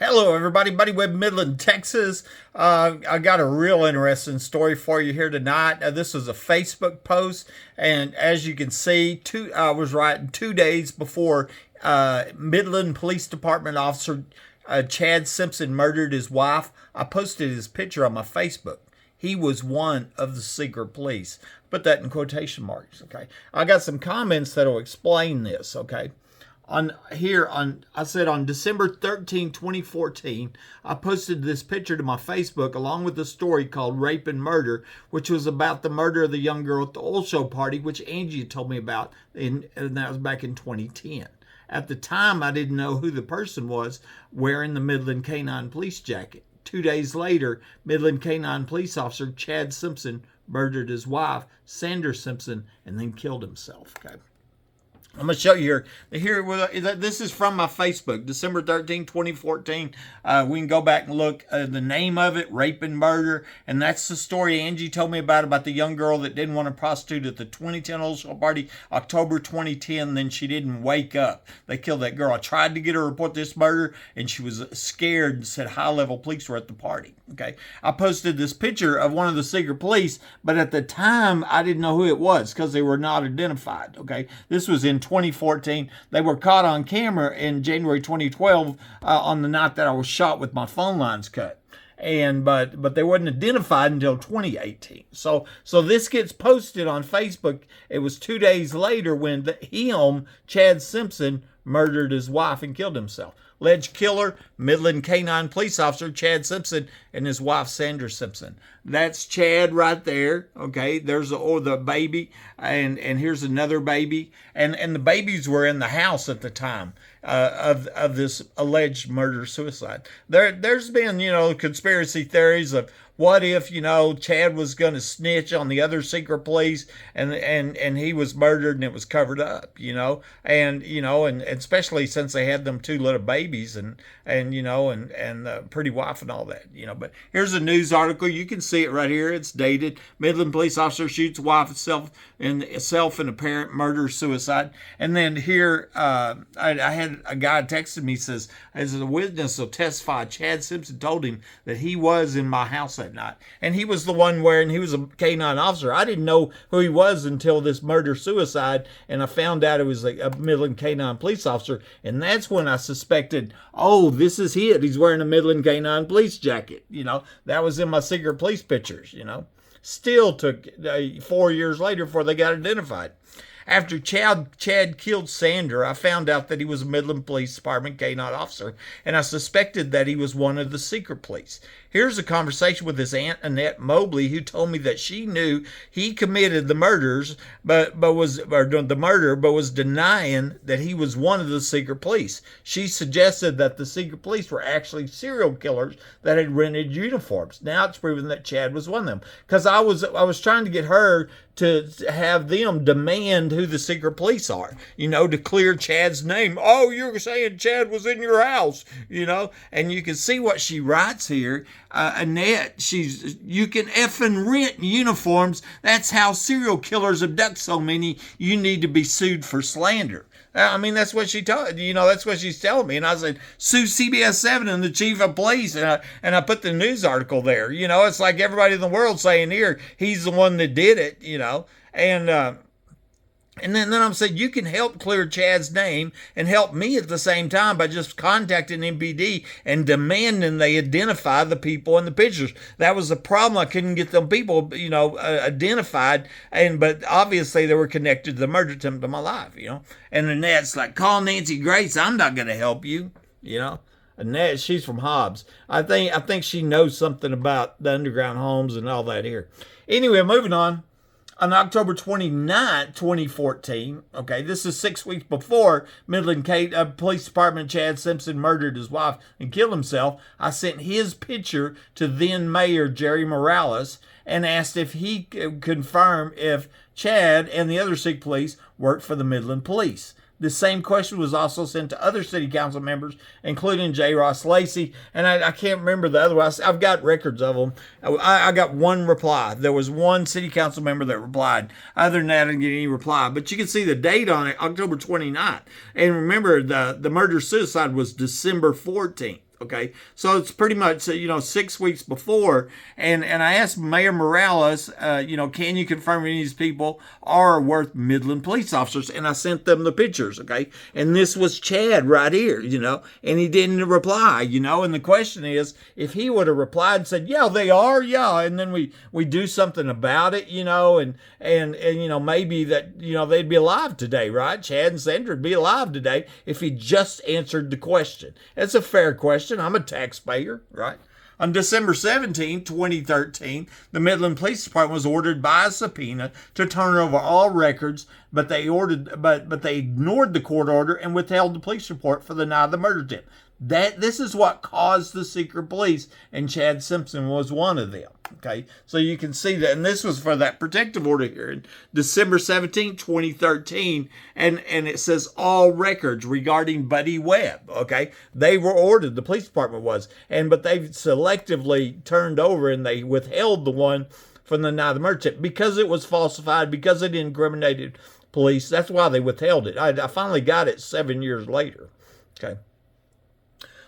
Hello, everybody. Buddy Webb, Midland, Texas. I got a real interesting story for you here tonight. This was a Facebook post, and as you can see, I was writing 2 days before Midland Police Department officer Chad Simpson murdered his wife. I posted his picture on my Facebook. He was one of the secret police. Put that in quotation marks. Okay. I got some comments that'll explain this. Okay. I said on December 13, 2014, I posted this picture to my Facebook along with a story called Rape and Murder, which was about the murder of the young girl at the oil show party, which Angie told me about, and that was back in 2010. At the time, I didn't know who the person was wearing the Midland Canine Police jacket. 2 days later, Midland Canine Police Officer Chad Simpson murdered his wife, Sandra Simpson, and then killed himself. Okay. I'm going to show you here. This is from my Facebook, December 13, 2014. We can go back and look. The name of it, Rape and Murder. And that's the story Angie told me about the young girl that didn't want to prostitute at the 2010 old show party, October 2010. Then she didn't wake up. They killed that girl. I tried to get her to report this murder, and she was scared and said high-level police were at the party. Okay. I posted this picture of one of the secret police, but at the time, I didn't know who it was because they were not identified. Okay. This was in 2014. They were caught on camera in January 2012 on the night that I was shot with my phone lines cut. But they wasn't identified until 2018. So this gets posted on Facebook. It was 2 days later when Chad Simpson, murdered his wife and killed himself. Alleged killer, Midland Canine Police Officer Chad Simpson and his wife Sandra Simpson. That's Chad right there. Okay, there's the baby, and here's another baby, and the babies were in the house at the time of this alleged murder suicide. There's been conspiracy theories of what if Chad was going to snitch on the other secret police and he was murdered and it was covered up, and especially since they had them two little babies and pretty wife and all that, But here's a news article. You can see it right here. It's dated. Midland police officer shoots wife self in apparent murder suicide. And then here I had a guy texted me, says, as a witness will testify, Chad Simpson told him that he was in my house that night. And he was the one he was a canine officer. I didn't know who he was until this murder suicide, and I found out it was a Midland Canine Police Officer. And that's when I suspected, oh, this is it. He's wearing a Midland Canine Police jacket. That was in my secret police pictures, Still took 4 years later before they got identified. After Chad killed Sandra, I found out that he was a Midland Police Department canine officer, and I suspected that he was one of the secret police. Here's a conversation with his Aunt Annette Mobley, who told me that she knew he committed the murders, but was denying that he was one of the secret police. She suggested that the secret police were actually serial killers that had rented uniforms. Now it's proven that Chad was one of them. Because I was trying to get her to have them demand who the secret police are, to clear Chad's name. Oh, you're saying Chad was in your house, and you can see what she writes here. Annette, you can effing rent uniforms. That's how serial killers abduct so many. You need to be sued for slander. That's what she told, that's what she's telling me. And I said, sue CBS 7 and the chief of police. And I put the news article there. It's like everybody in the world saying here, he's the one that did it, And then I'm saying, you can help clear Chad's name and help me at the same time by just contacting MPD and demanding they identify the people in the pictures. That was the problem. I couldn't get them people, identified, but obviously they were connected to the murder attempt of my life, And Annette's like, call Nancy Grace. I'm not going to help you, Annette, she's from Hobbs. I think she knows something about the underground homes and all that here. Anyway, moving on. On October 29th, 2014, okay, this is 6 weeks before Midland Police Department Chad Simpson murdered his wife and killed himself, I sent his picture to then Mayor Jerry Morales and asked if he could confirm if Chad and the other secret police worked for the Midland Police. The same question was also sent to other city council members, including J Ross Lacy, and I can't remember the other ones. I've got records of them. I got one reply. There was one city council member that replied. Other than that, I didn't get any reply. But you can see the date on it, October 29th. And remember, the murder-suicide was December 14th. Okay, so it's pretty much 6 weeks before, and I asked Mayor Morales, can you confirm any of these people are worth Midland police officers? And I sent them the pictures. Okay, and this was Chad right here, and he didn't reply, and the question is, if he would have replied and said, yeah, they are, yeah, and then we do something about it, and maybe that they'd be alive today, right? Chad and Sandra would be alive today if he just answered the question. It's a fair question. I'm a taxpayer, right? On December 17, 2013, the Midland Police Department was ordered by a subpoena to turn over all records, but they ignored the court order and withheld the police report for the night of the murder tip. This is what caused the secret police, and Chad Simpson was one of them. Okay, so you can see that, and this was for that protective order here in December 17, 2013, and it says all records regarding Buddy Webb. Okay, they were ordered, the police department was, but they selectively turned over and they withheld the one from the night of the murder tip because it was falsified, because it incriminated police. That's why they withheld it. I finally got it 7 years later. Okay.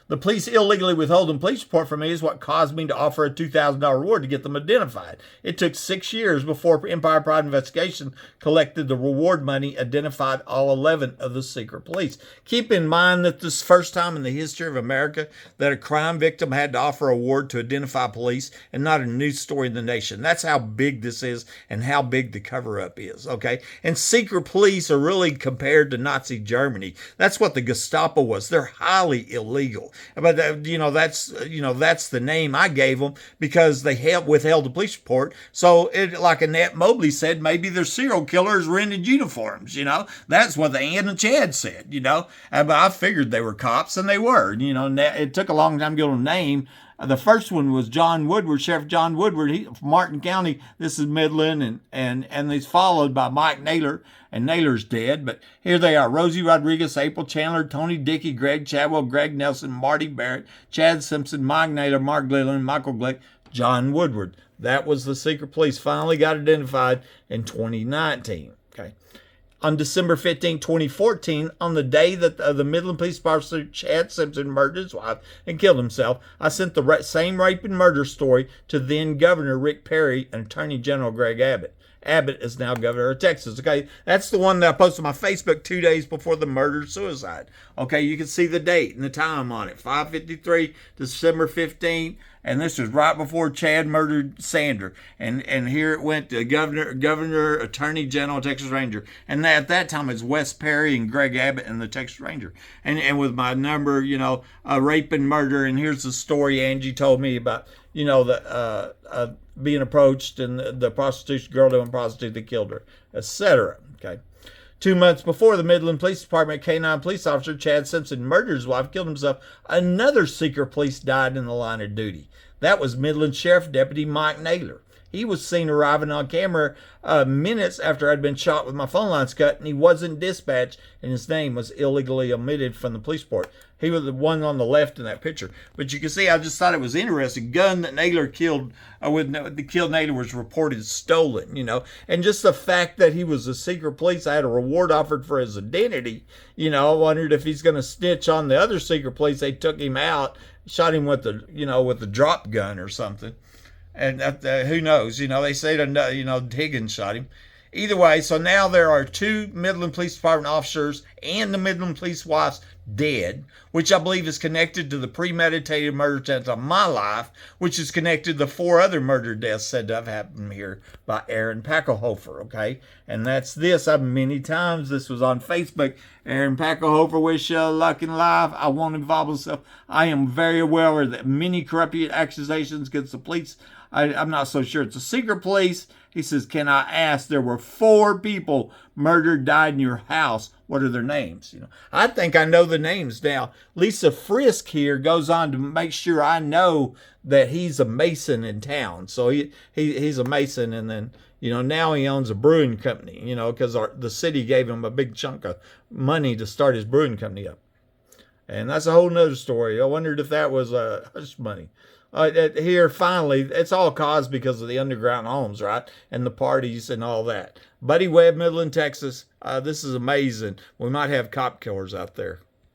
The police illegally withholding police report from me is what caused me to offer a $2,000 reward to get them identified. It took 6 years before Empire Pride Investigation collected the reward money, identified all 11 of the secret police. Keep in mind that this is the first time in the history of America that a crime victim had to offer a reward to identify police and not a news story in the nation. That's how big this is and how big the cover-up is, okay? And secret police are really compared to Nazi Germany. That's what the Gestapo was. They're highly illegal. But that's the name I gave them because they withheld the police report. So like Annette Mobley said, maybe they're serial killers rented uniforms. That's what the Aunt and Chad said. But I figured they were cops, and they were. It took a long time to get them a name. The first one was John Woodward, Sheriff John Woodward, from Martin County. This is Midland, and he's followed by Mike Naylor, and Naylor's dead. But here they are: Rosie Rodriguez, April Chandler, Tony Dickey, Greg Chadwell, Greg Nelson, Marty Barrett, Chad Simpson, Mike Naylor, Mark Glealand, Michael Glick, John Woodward. That was the secret police. Finally got identified in 2019. Okay. On December 15, 2014, on the day that the Midland Police Officer Chad Simpson murdered his wife and killed himself, I sent the same rape and murder story to then Governor Rick Perry and Attorney General Greg Abbott. Abbott is now governor of Texas. Okay, that's the one that I posted on my Facebook 2 days before the murder-suicide. Okay, you can see the date and the time on it, 5:53, December 15, and this was right before Chad murdered Sandra. And here it went to Governor, Attorney General, Texas Ranger. And at that time, it's Wes Perry and Greg Abbott and the Texas Ranger. And with my number, rape and murder. And here's the story Angie told me about, being approached and the prostitution, girl doing prostitute that killed her, etc. Okay. 2 months before the Midland Police Department K-9 police officer Chad Simpson murdered his wife, killed himself, another secret police died in the line of duty. That was Midland Sheriff Deputy Mike Naylor. He was seen arriving on camera minutes after I'd been shot with my phone lines cut, and he wasn't dispatched, and his name was illegally omitted from the police report. He was the one on the left in that picture. But you can see, I just thought it was interesting. Gun that Naylor killed, Naylor was reported stolen, And just the fact that he was a secret police, I had a reward offered for his identity. I wondered if he's going to snitch on the other secret police. They took him out, shot him with the drop gun or something. And who knows? They say that, Higgins shot him. Either way, so now there are 2 Midland Police Department officers and the Midland Police wives dead, which I believe is connected to the premeditated murder attempt on my life, which is connected to the 4 other murder deaths said to have happened here by Aaron Packelhofer, okay? And that's this. Many times this was on Facebook. Aaron Packelhofer, wish you luck in life. I won't involve myself. I am very aware that many corrupt accusations against the police. I'm not so sure it's a secret police. He says, can I ask, there were 4 people murdered, died in your house. What are their names? I think I know the names now. Lisa Frisk here goes on to make sure I know that he's a Mason in town. So he's a Mason, and then, now he owns a brewing company, because the city gave him a big chunk of money to start his brewing company up. And that's a whole nother story. I wondered if that was hush money. Here, finally, it's all caused because of the underground homes, right? And the parties and all that. Buddy Webb, Midland, Texas. This is amazing. We might have cop killers out there.